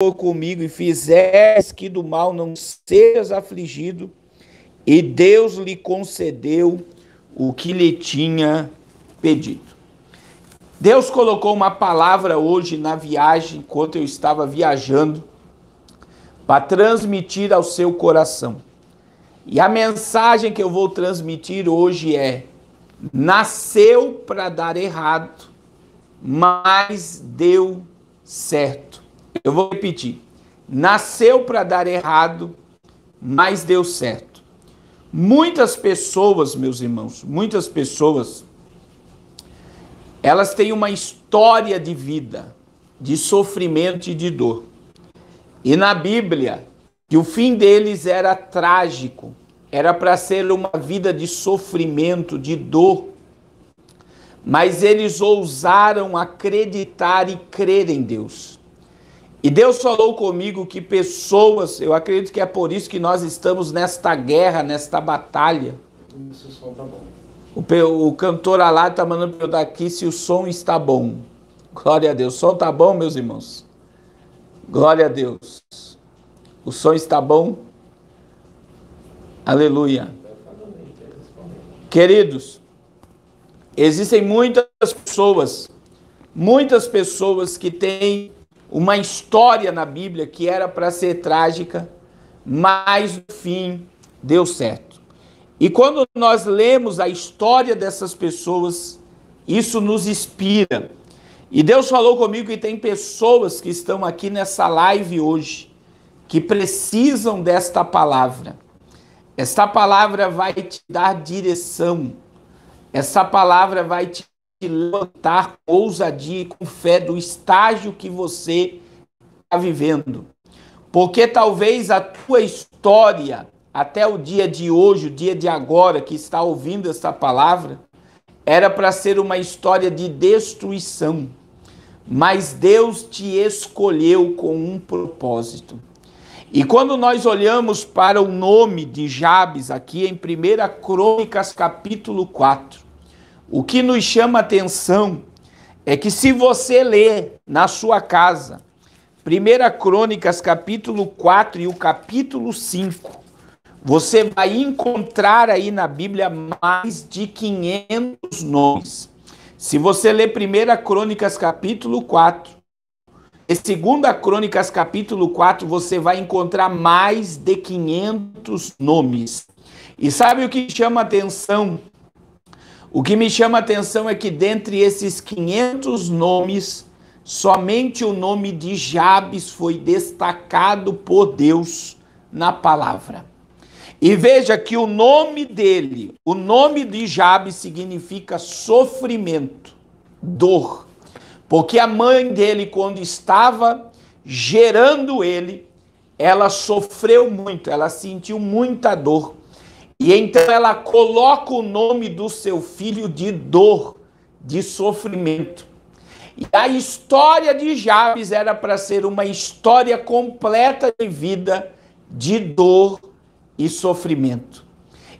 comigo e fizeres que do mal não sejas afligido, e Deus lhe concedeu o que lhe tinha pedido. Deus colocou uma palavra hoje na viagem, enquanto eu estava viajando, para transmitir ao seu coração. E a mensagem que eu vou transmitir hoje é: nasceu para dar errado, mas deu certo. Eu vou repetir. Nasceu para dar errado, mas deu certo. Muitas pessoas, meus irmãos, muitas pessoas, elas têm uma história de vida, de sofrimento e de dor. E na Bíblia, que o fim deles era trágico, era para ser uma vida de sofrimento, de dor. Mas eles ousaram acreditar e crer em Deus. E Deus falou comigo que pessoas, eu acredito que é por isso que nós estamos nesta guerra, nesta batalha. Isso, o som tá bom. O cantor Alá está mandando para eu daqui se o som está bom. Glória a Deus. O som está bom, meus irmãos? Glória a Deus. O som está bom? Aleluia. Queridos, existem muitas pessoas que têm uma história na Bíblia que era para ser trágica, mas no fim deu certo. E quando nós lemos a história dessas pessoas, isso nos inspira. E Deus falou comigo que tem pessoas que estão aqui nessa live hoje, que precisam desta palavra. Esta palavra vai te dar direção. Essa palavra vai te levantar com ousadia e com fé do estágio que você está vivendo. Porque talvez a tua história, até o dia de hoje, o dia de agora, que está ouvindo essa palavra, era para ser uma história de destruição. Mas Deus te escolheu com um propósito. E quando nós olhamos para o nome de Jabes aqui em 1 Crônicas capítulo 4, o que nos chama a atenção é que se você ler na sua casa 1 Crônicas capítulo 4 e o capítulo 5, você vai encontrar aí na Bíblia mais de 500 nomes. Se você ler 1 Crônicas capítulo 4 e 2 Crônicas capítulo 4, você vai encontrar mais de 500 nomes. E sabe o que chama atenção? O que me chama atenção é que dentre esses 500 nomes, somente o nome de Jabes foi destacado por Deus na palavra. E veja que o nome dele, o nome de Jabes significa sofrimento, dor. Porque a mãe dele, quando estava gerando ele, ela sofreu muito, ela sentiu muita dor. E então ela coloca o nome do seu filho de dor, de sofrimento. E a história de Jabes era para ser uma história completa de vida, de dor e sofrimento.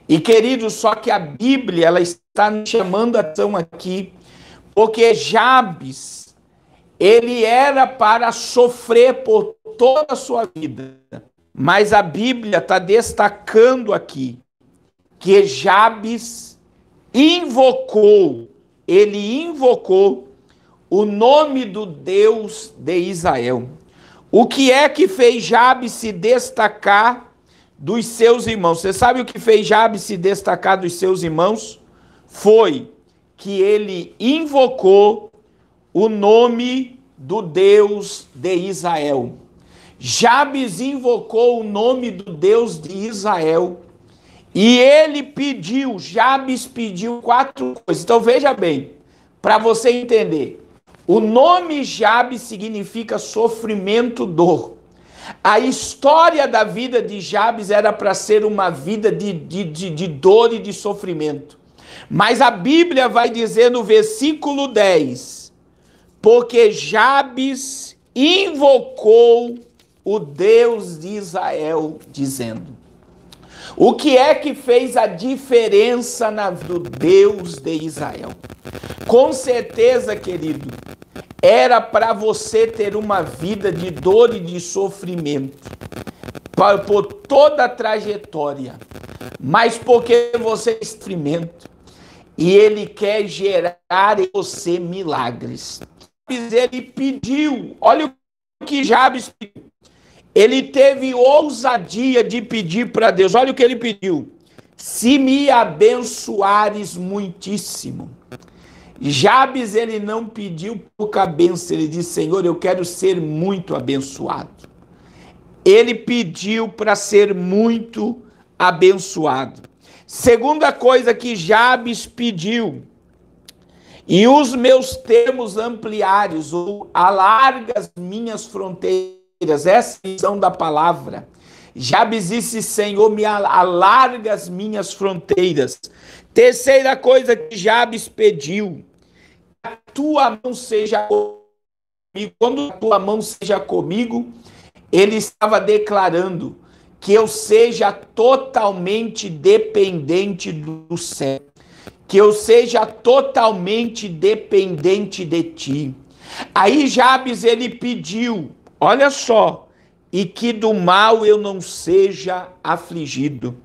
E queridos, só que a Bíblia ela está nos chamando a atenção aqui, porque Jabes, ele era para sofrer por toda a sua vida. Mas a Bíblia está destacando aqui que Jabes ele invocou o nome do Deus de Israel. O que é que fez Jabes se destacar dos seus irmãos? Você sabe o que fez Jabes se destacar dos seus irmãos? Foi que ele invocou o nome do Deus de Israel. Jabes invocou o nome do Deus de Israel e Jabes pediu 4 coisas. Então veja bem, para você entender, o nome Jabes significa sofrimento, dor. A história da vida de Jabes era para ser uma vida de dor e de sofrimento. Mas a Bíblia vai dizer no versículo 10, porque Jabes invocou o Deus de Israel, dizendo. O que é que fez a diferença na vida do Deus de Israel? Com certeza, querido, era para você ter uma vida de dor e de sofrimento, por toda a trajetória, mas porque você é sofrimento, e ele quer gerar em você milagres. Ele pediu, olha o que Jabes pediu. Ele teve ousadia de pedir para Deus. Olha o que ele pediu: se me abençoares muitíssimo. Jabes, ele não pediu pouca bênção, ele disse: Senhor, eu quero ser muito abençoado. Ele pediu para ser muito abençoado. Segunda coisa que Jabes pediu: e os meus termos ampliares, ou alarga as minhas fronteiras. Essa é a visão da palavra. Jabes disse: Senhor, me alarga as minhas fronteiras. Terceira coisa que Jabes pediu: a tua mão seja comigo. Quando a tua mão seja comigo, ele estava declarando que eu seja totalmente dependente do céu, que eu seja totalmente dependente de ti. Aí Jabes, ele pediu, olha só, e que do mal eu não seja afligido.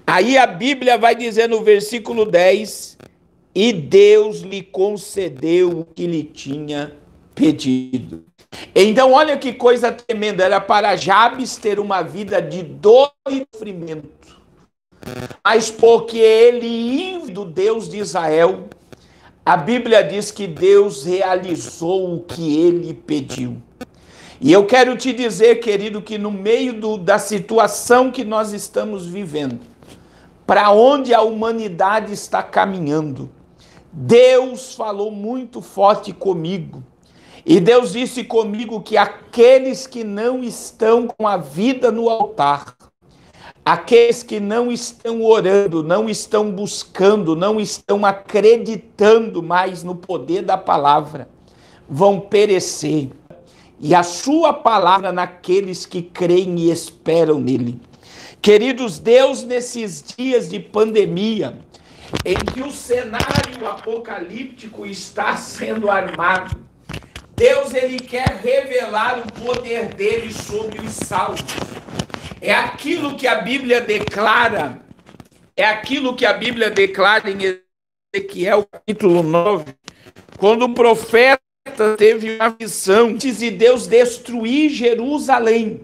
Aí a Bíblia vai dizer no versículo 10, e Deus lhe concedeu o que lhe tinha pedido. Então olha que coisa tremenda, era para Jabes ter uma vida de dor e sofrimento, mas porque ele, do Deus de Israel, a Bíblia diz que Deus realizou o que ele pediu. E eu quero te dizer, querido, que no meio da situação que nós estamos vivendo, para onde a humanidade está caminhando, Deus falou muito forte comigo. E Deus disse comigo que aqueles que não estão com a vida no altar, aqueles que não estão orando, não estão buscando, não estão acreditando mais no poder da palavra, vão perecer. E a sua palavra naqueles que creem e esperam nele. Queridos, Deus, nesses dias de pandemia, em que o cenário apocalíptico está sendo armado, Deus, ele quer revelar o poder dele sobre os salvos. É aquilo que a Bíblia declara, em Ezequiel capítulo 9, quando o profeta teve uma visão de Deus destruir Jerusalém.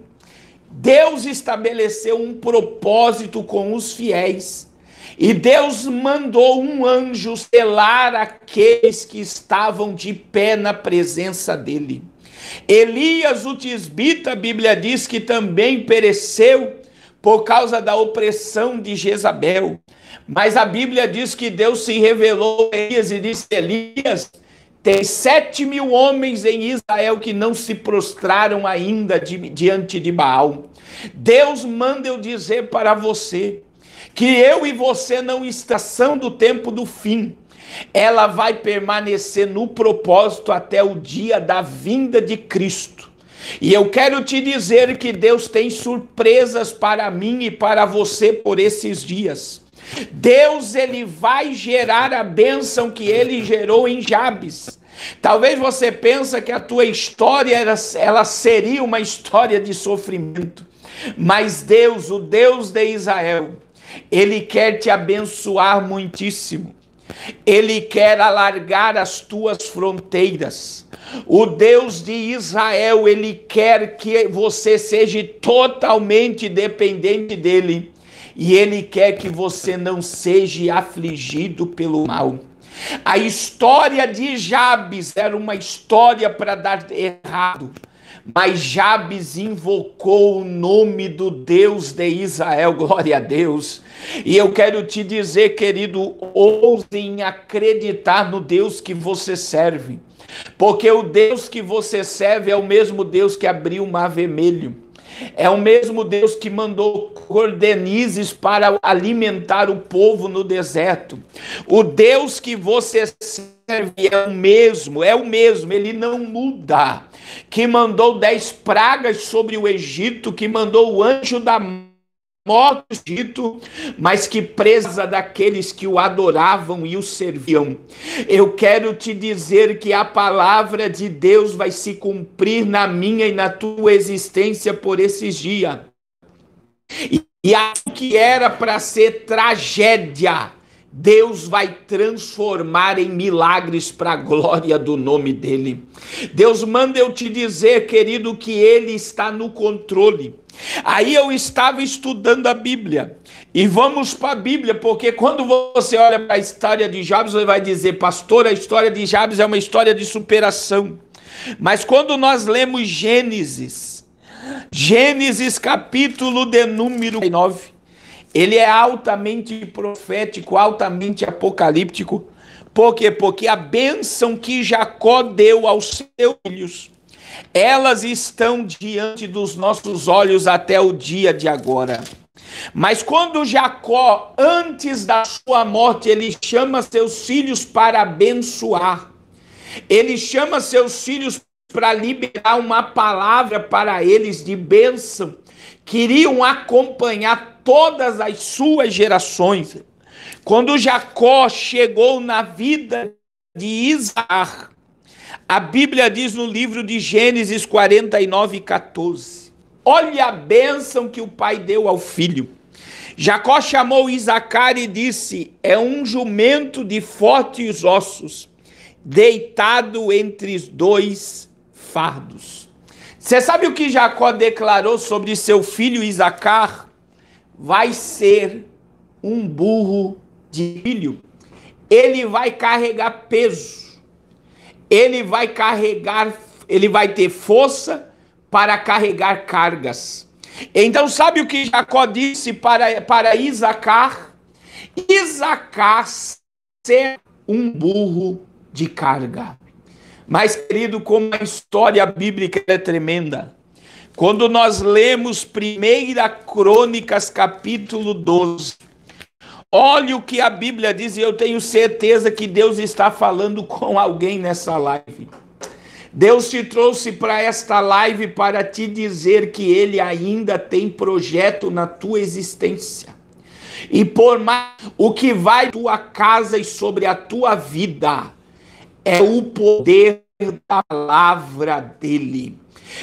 Deus estabeleceu um propósito com os fiéis. E Deus mandou um anjo selar aqueles que estavam de pé na presença dele. Elias, o tisbita, a Bíblia diz que também pereceu por causa da opressão de Jezabel. Mas a Bíblia diz que Deus se revelou a Elias e disse: Elias, tem 7.000 homens em Israel que não se prostraram ainda diante de Baal. Deus manda eu dizer para você que eu e você não estação do tempo do fim. Ela vai permanecer no propósito até o dia da vinda de Cristo. E eu quero te dizer que Deus tem surpresas para mim e para você por esses dias. Deus, ele vai gerar a bênção que ele gerou em Jabes. Talvez você pense que a tua história ela seria uma história de sofrimento, mas Deus, o Deus de Israel, ele quer te abençoar muitíssimo. Ele quer alargar as tuas fronteiras. O Deus de Israel, ele quer que você seja totalmente dependente dele. E ele quer que você não seja afligido pelo mal. A história de Jabes era uma história para dar errado. Mas Jabes invocou o nome do Deus de Israel, glória a Deus. E eu quero te dizer, querido, ouse em acreditar no Deus que você serve. Porque o Deus que você serve é o mesmo Deus que abriu o Mar Vermelho. É o mesmo Deus que mandou cordonizes para alimentar o povo no deserto. O Deus que você serve é o mesmo, ele não muda. Que mandou 10 pragas sobre o Egito, que mandou o anjo da morte do Egito, mas que presa daqueles que o adoravam e o serviam. Eu quero te dizer que a palavra de Deus vai se cumprir na minha e na tua existência por esses dias. E aquilo que era para ser tragédia, Deus vai transformar em milagres para a glória do nome dele. Deus manda eu te dizer, querido, que ele está no controle. Aí eu estava estudando a Bíblia, e vamos para a Bíblia, porque quando você olha para a história de Jabes, você vai dizer, pastor, a história de Jabes é uma história de superação. Mas quando nós lemos Gênesis capítulo de número 9, ele é altamente profético, altamente apocalíptico. Por quê? Porque a bênção que Jacó deu aos seus filhos, elas estão diante dos nossos olhos até o dia de agora. Mas quando Jacó, antes da sua morte, ele chama seus filhos para abençoar, ele chama seus filhos para liberar uma palavra para eles de bênção, queriam acompanhar todas as suas gerações. Quando Jacó chegou na vida de Isaac, a Bíblia diz no livro de Gênesis 49:14, olha a bênção que o pai deu ao filho. Jacó chamou Isacar e disse, é um jumento de fortes ossos, deitado entre os dois fardos. Você sabe o que Jacó declarou sobre seu filho Isacar? Vai ser um burro de filho. Ele vai carregar peso. Ele vai ter força para carregar cargas. Então sabe o que Jacó disse para Isacar? Isacar ser um burro de carga. Mas, querido, como a história bíblica é tremenda, quando nós lemos 1 Crônicas, capítulo 12, olha o que a Bíblia diz, e eu tenho certeza que Deus está falando com alguém nessa live. Deus te trouxe para esta live para te dizer que Ele ainda tem projeto na tua existência. E por mais o que vai na tua casa e sobre a tua vida, é o poder da palavra dele.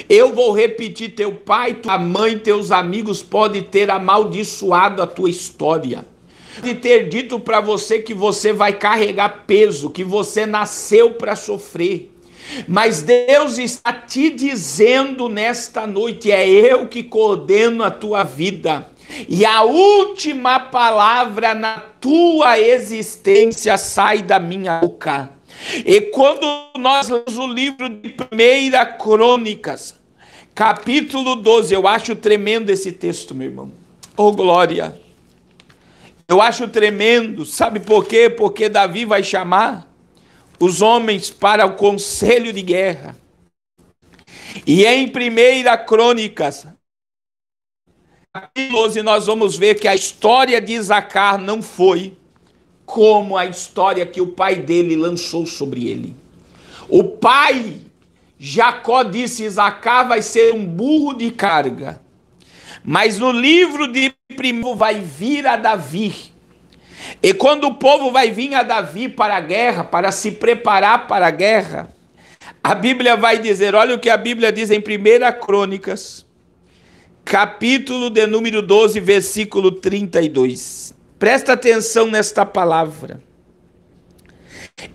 Eu vou repetir, teu pai, tua mãe, teus amigos podem ter amaldiçoado a tua história. Pode ter dito para você que você vai carregar peso, que você nasceu para sofrer. Mas Deus está te dizendo nesta noite, é eu que coordeno a tua vida. E a última palavra na tua existência sai da minha boca. E quando nós lemos o livro de 1 Crônicas, capítulo 12, eu acho tremendo esse texto, meu irmão. Oh, glória! Eu acho tremendo, sabe por quê? Porque Davi vai chamar os homens para o conselho de guerra. E em 1 Crônicas, capítulo 12, nós vamos ver que a história de Isacar não foi como a história que o pai dele lançou sobre ele. O pai, Jacó, disse, Isacar vai ser um burro de carga. Mas no livro de 1 vai vir a Davi. E quando o povo vai vir a Davi para a guerra, para se preparar para a guerra, a Bíblia vai dizer, olha o que a Bíblia diz em 1 Crônicas, capítulo de número 12, versículo 32. Presta atenção nesta palavra.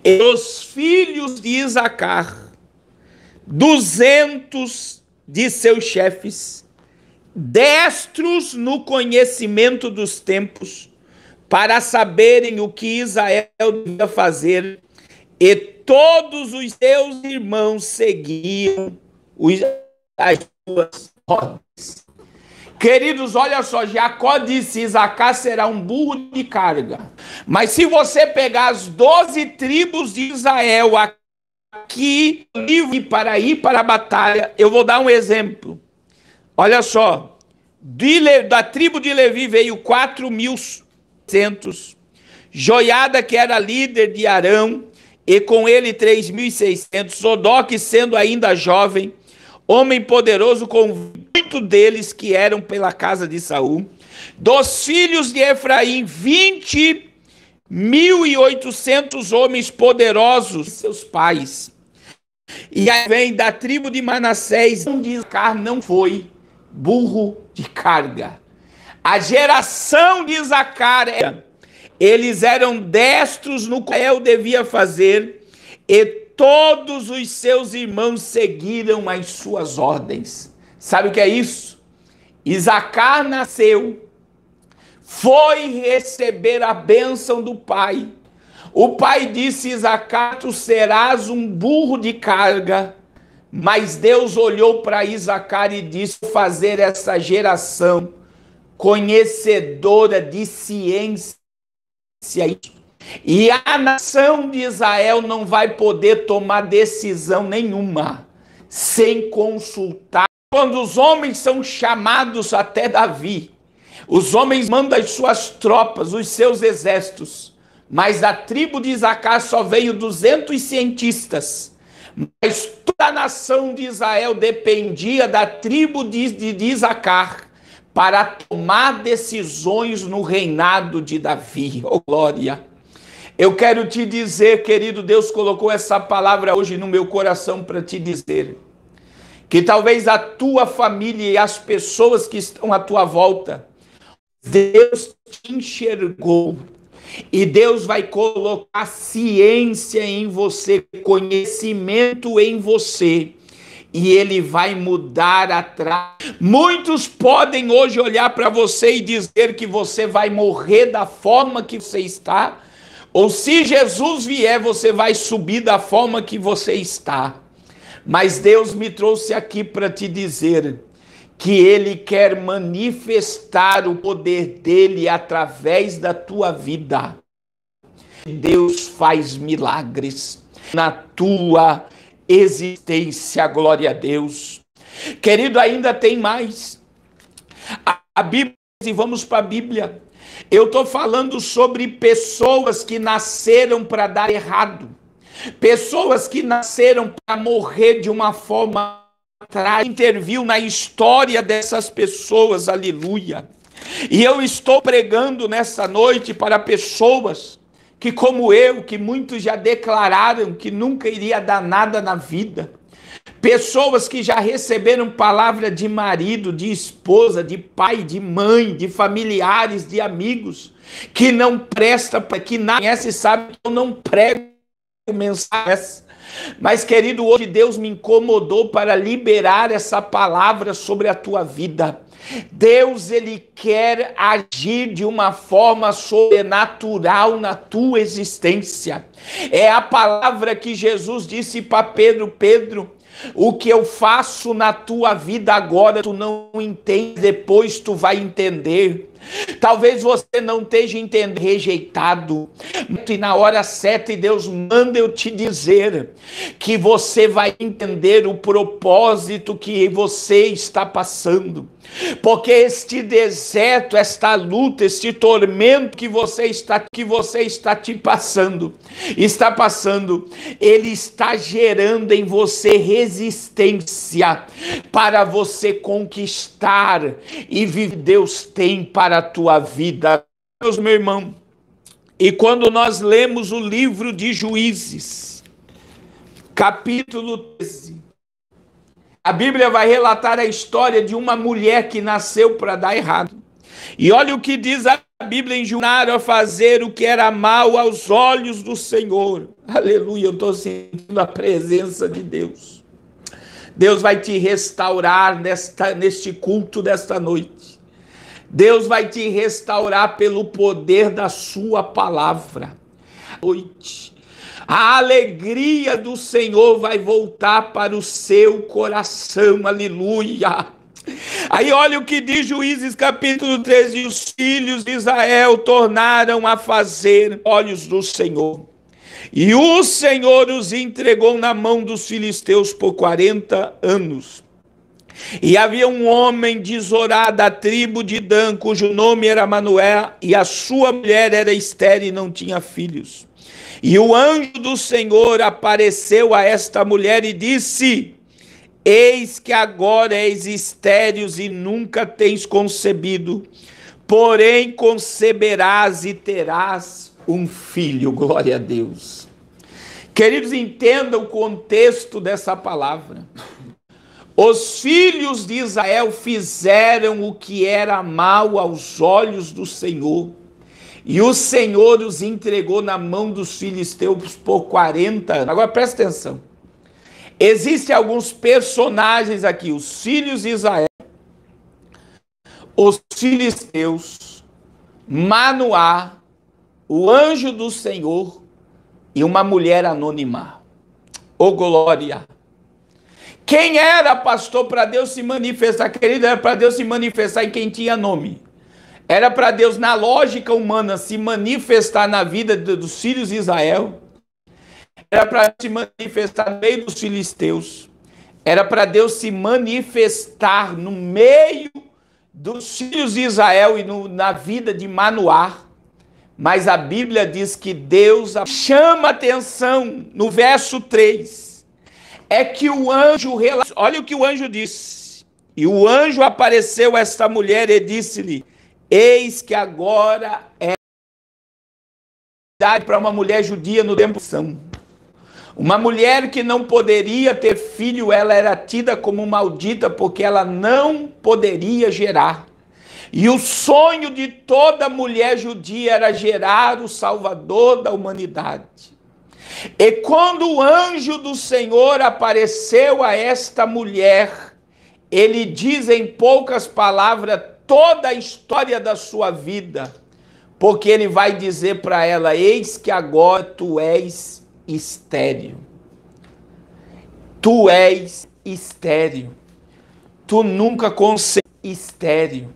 E os filhos de Isacar, 200 de seus chefes, destros no conhecimento dos tempos, para saberem o que Israel devia fazer, e todos os seus irmãos seguiam as suas ordens. Queridos, olha só, Jacó disse, Isacar será um burro de carga. Mas se você pegar as 12 tribos de Israel aqui, livre para ir para a batalha, eu vou dar um exemplo. Olha só, da tribo de Levi veio 4.600, Joiada, que era líder de Arão, e com ele 3.600, Sodoque, sendo ainda jovem, homem poderoso, com 8 deles que eram pela casa de Saul, Dos filhos de Efraim, 20.800 homens poderosos, seus pais. E aí vem da tribo de Manassés, não foi burro de carga. A geração de Isacar, eles eram destros no que Israel devia fazer, e todos os seus irmãos seguiram as suas ordens. Sabe o que é isso? Isacar nasceu, foi receber a bênção do pai. O pai disse: Isacar, tu serás um burro de carga. Mas Deus olhou para Isacar e disse: fazer essa geração conhecedora de ciência. E a nação de Israel não vai poder tomar decisão nenhuma sem consultar. Quando os homens são chamados até Davi, os homens mandam as suas tropas, os seus exércitos, mas da tribo de Isacar só veio 200 cientistas. Mas toda a nação de Israel dependia da tribo de Isacar para tomar decisões no reinado de Davi. Oh, glória! Eu quero te dizer, querido, Deus colocou essa palavra hoje no meu coração para te dizer que talvez a tua família e as pessoas que estão à tua volta, Deus te enxergou e Deus vai colocar ciência em você, conhecimento em você, e Ele vai mudar atrás. Muitos podem hoje olhar para você e dizer que você vai morrer da forma que você está, ou se Jesus vier, você vai subir da forma que você está. Mas Deus me trouxe aqui para te dizer que Ele quer manifestar o poder dEle através da tua vida. Deus faz milagres na tua existência, glória a Deus. Querido, ainda tem mais. A Bíblia, e vamos para a Bíblia. Eu estou falando sobre pessoas que nasceram para dar errado. Pessoas que nasceram para morrer de uma forma trágica. Interviu na história dessas pessoas, aleluia. E eu estou pregando nessa noite para pessoas que, como eu, que muitos já declararam que nunca iria dar nada na vida. Pessoas que já receberam palavra de marido, de esposa, de pai, de mãe, de familiares, de amigos, que não presta, que não conhece, sabe que eu não prego mensagens. Mas, querido, hoje Deus me incomodou para liberar essa palavra sobre a tua vida. Deus, Ele quer agir de uma forma sobrenatural na tua existência. É a palavra que Jesus disse para Pedro: Pedro, o que eu faço na tua vida agora, tu não entende, depois tu vai entender. Talvez você não esteja entendendo, rejeitado, e na hora certa Deus manda eu te dizer que você vai entender o propósito que você está passando. Porque este deserto, esta luta, este tormento que você está passando, ele está gerando em você resistência para você conquistar e viver Deus tem para a tua vida. Meu irmão, e quando nós lemos o livro de Juízes, capítulo 13, a Bíblia vai relatar a história de uma mulher que nasceu para dar errado. E olha o que diz a Bíblia: enjurar a fazer o que era mal aos olhos do Senhor. Aleluia, eu estou sentindo a presença de Deus. Deus vai te restaurar neste culto desta noite. Deus vai te restaurar pelo poder da sua palavra. Noite. A alegria do Senhor vai voltar para o seu coração, aleluia. Aí olha o que diz Juízes capítulo 13, os filhos de Israel tornaram a fazer olhos do Senhor. E o Senhor os entregou na mão dos filisteus por 40 anos. E havia um homem de Zorá, da tribo de Dan, cujo nome era Manoé, e a sua mulher era Esther e não tinha filhos. E o anjo do Senhor apareceu a esta mulher e disse: eis que agora és estéreis e nunca tens concebido, porém conceberás e terás um filho. Glória a Deus. Queridos, entendam o contexto dessa palavra. Os filhos de Israel fizeram o que era mal aos olhos do Senhor, e o Senhor os entregou na mão dos filisteus por 40 anos. Agora presta atenção. Existem alguns personagens aqui, os filhos de Israel, os filisteus, Manoá, o anjo do Senhor e uma mulher anônima. Ô glória! Quem era, pastor, para Deus se manifestar? Querido, era para Deus se manifestar em quem tinha nome. Era para Deus, na lógica humana, se manifestar na vida dos filhos de Israel. Era para se manifestar no meio dos filisteus. Era para Deus se manifestar no meio dos filhos de Israel e na vida de Manoá. Mas a Bíblia diz que Deus chama atenção no verso 3. É que o anjo, olha o que o anjo disse. E o anjo apareceu a esta mulher e disse-lhe: eis que agora é para uma mulher judia no tempo de São. Uma mulher que não poderia ter filho, ela era tida como maldita porque ela não poderia gerar. E o sonho de toda mulher judia era gerar o Salvador da humanidade. E quando o anjo do Senhor apareceu a esta mulher, ele diz em poucas palavras toda a história da sua vida, porque ele vai dizer para ela: eis que agora tu és estéril. Tu és estéril. Tu nunca concebeu. Estéril.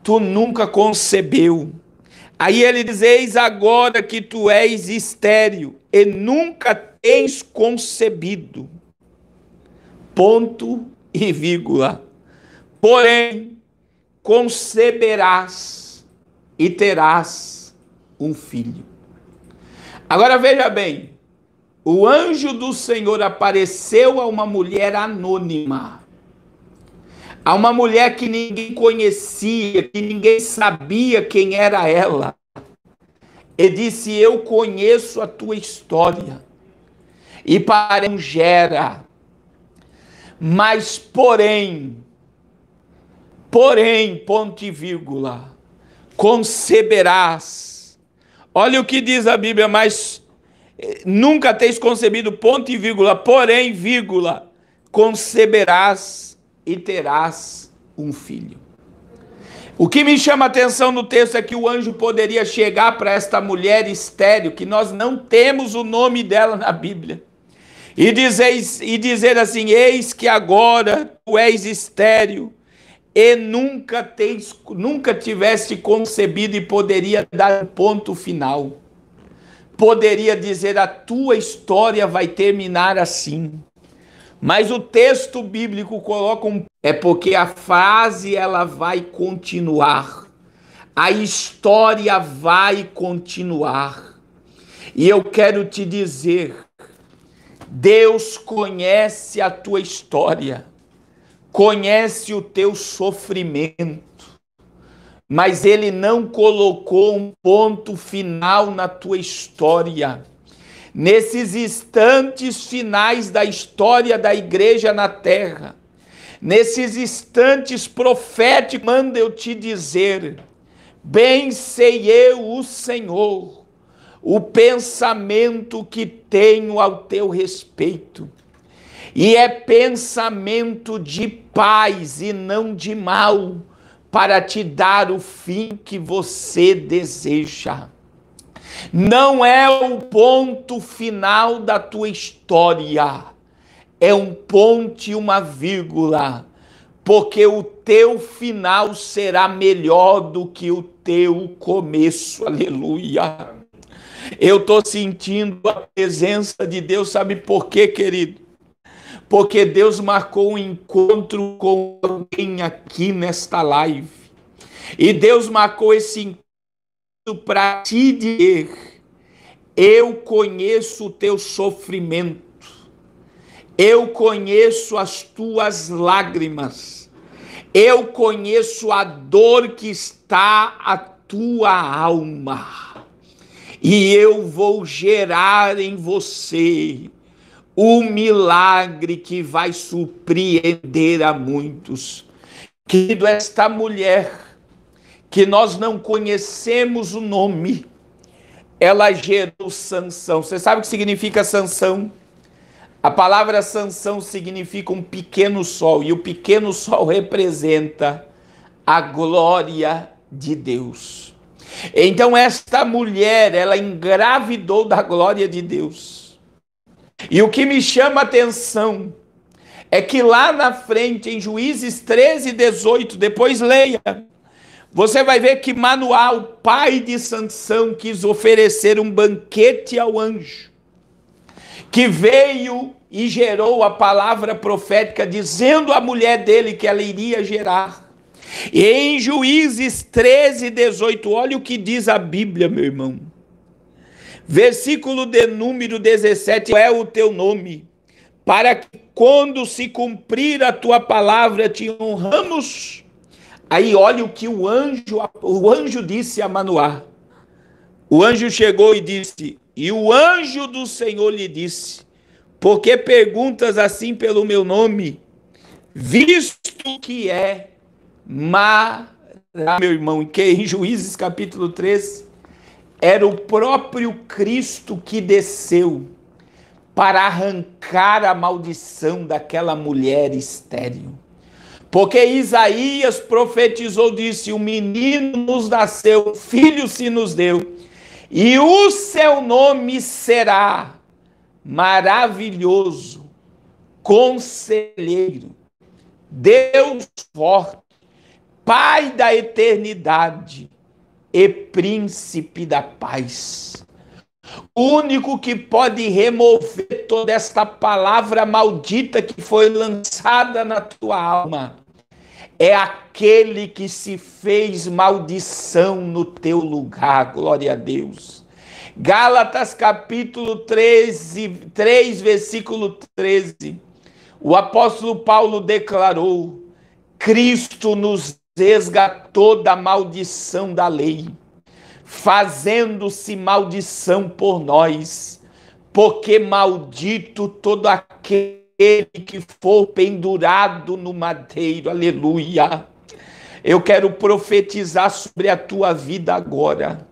Tu nunca concebeu. Aí ele diz: eis agora que tu és estéril e nunca tens concebido. Ponto e vírgula. Porém, conceberás e terás um filho. Agora veja bem, o anjo do Senhor apareceu a uma mulher anônima. A uma mulher que ninguém conhecia, que ninguém sabia quem era ela. E disse: eu conheço a tua história. E para não gera. Mas porém, ponto e vírgula, conceberás. Olha o que diz a Bíblia: mas nunca tens concebido, ponto e vírgula, porém, vírgula, conceberás e terás um filho. O que me chama a atenção no texto é que o anjo poderia chegar para esta mulher estéril, que nós não temos o nome dela na Bíblia, e dizer assim: eis que agora tu és estéril e nunca tiveste concebido, e poderia dar um ponto final. Poderia dizer: a tua história vai terminar assim. Mas o texto bíblico coloca é porque a frase ela vai continuar. A história vai continuar. E eu quero te dizer, Deus conhece a tua história, conhece o teu sofrimento, mas Ele não colocou um ponto final na tua história. Nesses instantes finais da história da igreja na terra, nesses instantes proféticos, manda eu te dizer: bem sei eu, o Senhor, o pensamento que tenho ao teu respeito, e é pensamento de paz e não de mal, para te dar o fim que você deseja. Não é o ponto final da tua história, é um ponto e uma vírgula, porque o teu final será melhor do que o teu começo. Aleluia! Eu estou sentindo a presença de Deus, sabe por quê, querido? Porque Deus marcou um encontro com alguém aqui nesta live, e Deus marcou esse encontro para te dizer: eu conheço o teu sofrimento, eu conheço as tuas lágrimas, Eu conheço a dor que está a tua alma, e eu vou gerar em você o milagre que vai surpreender a muitos. Querido, esta mulher, que nós não conhecemos o nome, ela gerou Sansão. Você sabe o que significa Sansão? A palavra Sansão significa um pequeno sol, e o pequeno sol representa a glória de Deus. Então esta mulher, ela engravidou da glória de Deus. E o que me chama a atenção é que lá na frente, em Juízes 13:18, depois leia, você vai ver que Manoá, o pai de Sansão, quis oferecer um banquete ao anjo, que veio e gerou a palavra profética, dizendo à mulher dele que ela iria gerar. E em Juízes 13:18, olha o que diz a Bíblia, meu irmão. Versículo de número 17, é o teu nome, para que quando se cumprir a tua palavra te honramos. Aí olha o que o anjo disse a Manoá. O anjo chegou e disse, e o anjo do Senhor lhe disse, por que perguntas assim pelo meu nome? Visto que é meu irmão, que em Juízes capítulo 3, era o próprio Cristo que desceu para arrancar a maldição daquela mulher estéril. Porque Isaías profetizou, disse, um menino nos nasceu, um filho se nos deu, e o seu nome será Maravilhoso, Conselheiro, Deus Forte, Pai da Eternidade e Príncipe da Paz. O único que pode remover toda esta palavra maldita que foi lançada na tua alma é aquele que se fez maldição no teu lugar. Glória a Deus. Gálatas capítulo 3, versículo 13. O apóstolo Paulo declarou: Cristo nos resgatou da maldição da lei, fazendo-se maldição por nós, porque maldito todo aquele que for pendurado no madeiro. Aleluia. Eu quero profetizar sobre a tua vida agora,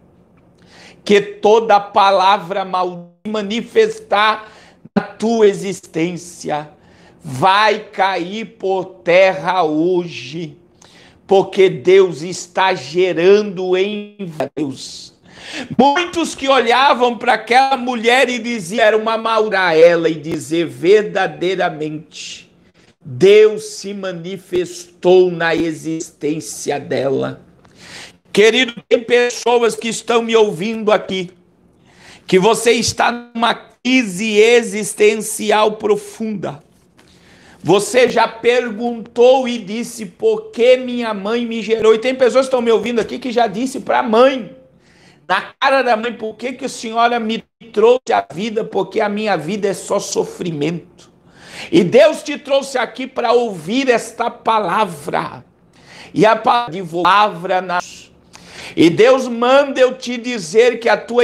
que toda palavra maldita manifestar na tua existência vai cair por terra hoje, porque Deus está gerando em Deus. Muitos que olhavam para aquela mulher e diziam, era uma maldição, ela, e dizer verdadeiramente, Deus se manifestou na existência dela. Querido, tem pessoas que estão me ouvindo aqui, que você está numa crise existencial profunda. Você já perguntou e disse, por que minha mãe me gerou? E tem pessoas que estão me ouvindo aqui que já disse para a mãe, na cara da mãe, por que a senhora me trouxe a vida? Porque a minha vida é só sofrimento. E Deus te trouxe aqui para ouvir esta palavra. E a palavra e Deus manda eu te dizer que a tua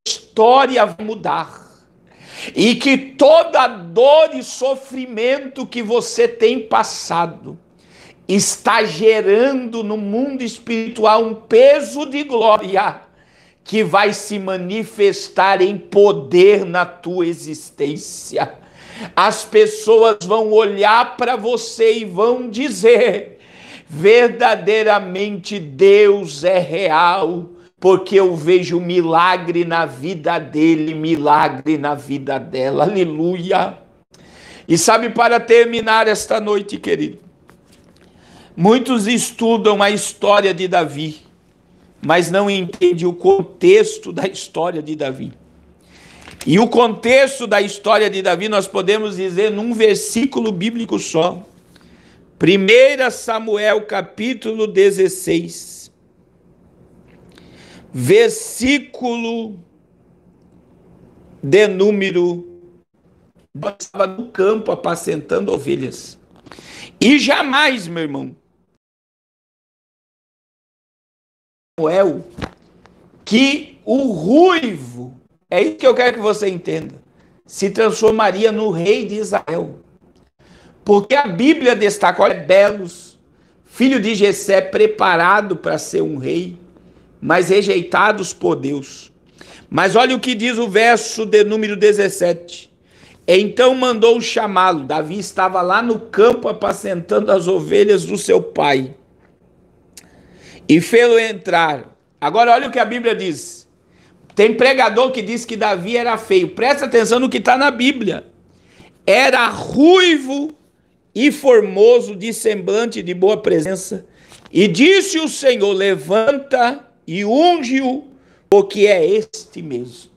história vai mudar. E que toda dor e sofrimento que você tem passado está gerando no mundo espiritual um peso de glória que vai se manifestar em poder na tua existência. As pessoas vão olhar para você e vão dizer, verdadeiramente Deus é real, porque eu vejo milagre na vida dele, milagre na vida dela. Aleluia. E sabe, para terminar esta noite, querido, muitos estudam a história de Davi, mas não entendem o contexto da história de Davi. E o contexto da história de Davi nós podemos dizer num versículo bíblico só. 1 Samuel capítulo 16, versículo de número, estava no campo apacentando ovelhas. E jamais, meu irmão, Samuel que o ruivo, é isso que eu quero que você entenda, se transformaria no rei de Israel. Porque a Bíblia destaca, olha, Belos, filho de Jessé, preparado para ser um rei, mas rejeitados por Deus. Mas olha o que diz o verso de número 17. Então mandou chamá-lo. Davi estava lá no campo apacentando as ovelhas do seu pai. E fê-lo entrar. Agora olha o que a Bíblia diz. Tem pregador que diz que Davi era feio. Presta atenção no que está na Bíblia. Era ruivo e formoso, de semblante de boa presença. E disse o Senhor, levanta e unge-o, porque é este mesmo.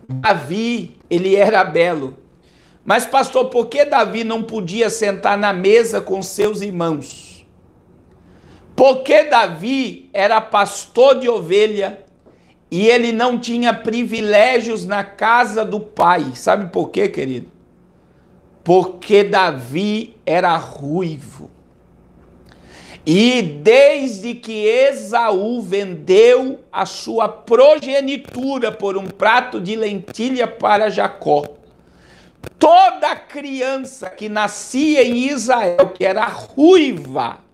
Davi, ele era belo. Mas, pastor, por que Davi não podia sentar na mesa com seus irmãos? Porque Davi era pastor de ovelha e ele não tinha privilégios na casa do pai. Sabe por quê, querido? Porque Davi era ruivo. E desde que Esaú vendeu a sua progenitura por um prato de lentilha para Jacó, toda criança que nascia em Israel, que era ruiva,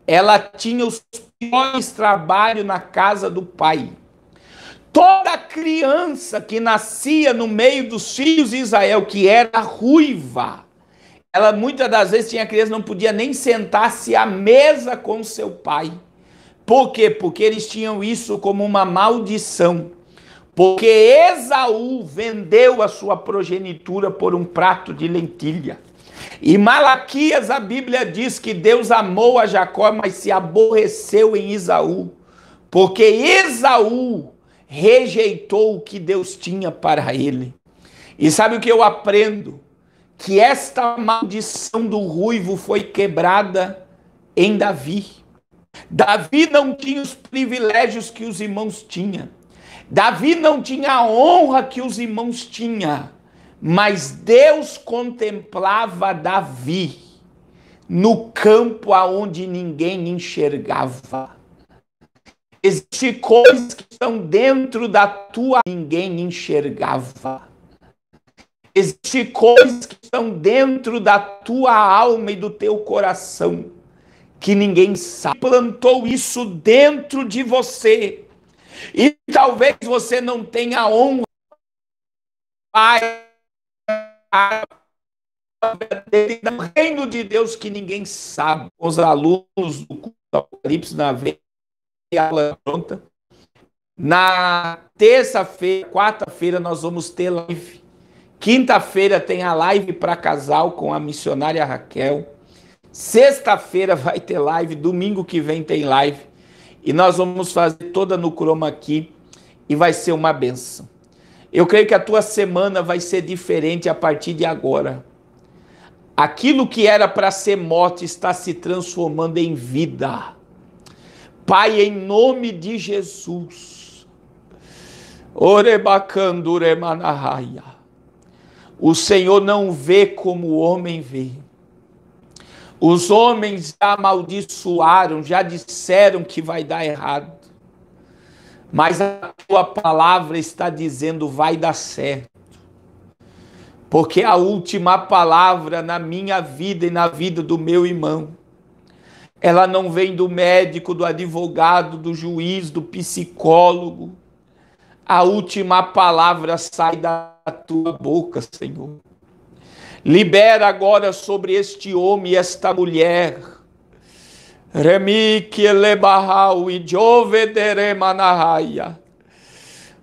ela tinha os piores trabalhos na casa do pai. Toda criança que nascia no meio dos filhos de Israel, que era ruiva, ela muitas das vezes tinha criança que não podia nem sentar-se à mesa com seu pai. Por quê? Porque eles tinham isso como uma maldição. Porque Esaú vendeu a sua progenitura por um prato de lentilha. E Malaquias, a Bíblia diz que Deus amou a Jacó, mas se aborreceu em Esaú. Porque Esaú rejeitou o que Deus tinha para ele. E sabe o que eu aprendo? Que esta maldição do ruivo foi quebrada em Davi. Davi não tinha os privilégios que os irmãos tinham. Davi não tinha a honra que os irmãos tinham. Mas Deus contemplava Davi no campo aonde ninguém enxergava. Existem coisas que estão dentro da tua ninguém enxergava. Existem coisas que estão dentro da tua alma e do teu coração que ninguém sabe. Plantou isso dentro de você. E talvez você não tenha honra do reino de Deus que ninguém sabe. Os alunos do curso do Apocalipse na veia, aula pronta. Na terça-feira, quarta-feira, nós vamos ter live. Quinta-feira tem a live para casal com a missionária Raquel. Sexta-feira vai ter live. Domingo que vem tem live. E nós vamos fazer toda no Chroma aqui. E vai ser uma benção. Eu creio que a tua semana vai ser diferente a partir de agora. Aquilo que era para ser morte está se transformando em vida. Pai, em nome de Jesus. Orebacandure manahaya. O Senhor não vê como o homem vê. Os homens já amaldiçoaram, já disseram que vai dar errado. Mas a tua palavra está dizendo vai dar certo. Porque a última palavra na minha vida e na vida do meu irmão, ela não vem do médico, do advogado, do juiz, do psicólogo. A última palavra sai da tua boca, Senhor. Libera agora sobre este homem e esta mulher.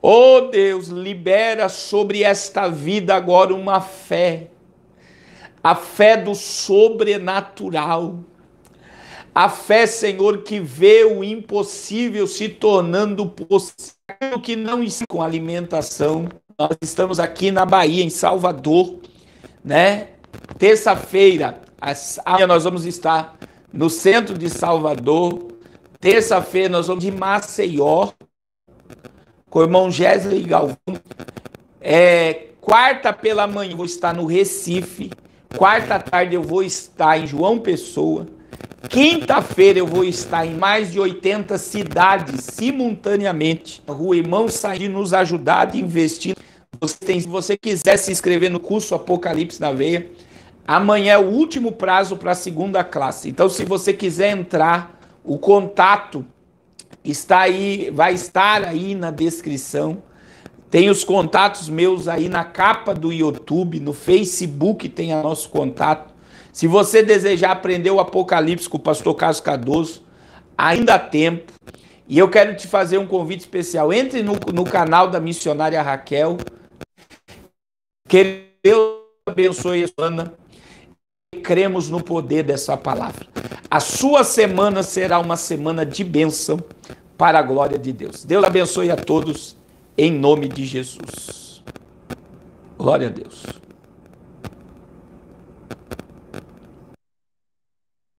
Oh Deus, libera sobre esta vida agora uma fé. A fé do sobrenatural. A fé, Senhor, que vê o impossível se tornando possível, que não está com alimentação. Nós estamos aqui na Bahia, em Salvador, né? Terça-feira, nós vamos estar no centro de Salvador. Terça-feira nós vamos de Maceió, com o irmão Gesley Galvão. Quarta pela manhã eu vou estar no Recife. Quarta à tarde eu vou estar em João Pessoa. Quinta-feira eu vou estar em mais de 80 cidades simultaneamente. O irmão sair nos ajudar a investir. Se você quiser se inscrever no curso Apocalipse na Veia, amanhã é o último prazo para a segunda classe. Então, se você quiser entrar, o contato está aí, vai estar aí na descrição. Tem os contatos meus aí na capa do YouTube, no Facebook tem o nosso contato. Se você desejar aprender o Apocalipse com o pastor Carlos Cardoso, ainda há tempo. E eu quero te fazer um convite especial. Entre no canal da missionária Raquel. Que Deus abençoe a sua semana. Cremos no poder dessa palavra. A sua semana será uma semana de bênção para a glória de Deus. Deus abençoe a todos em nome de Jesus. Glória a Deus.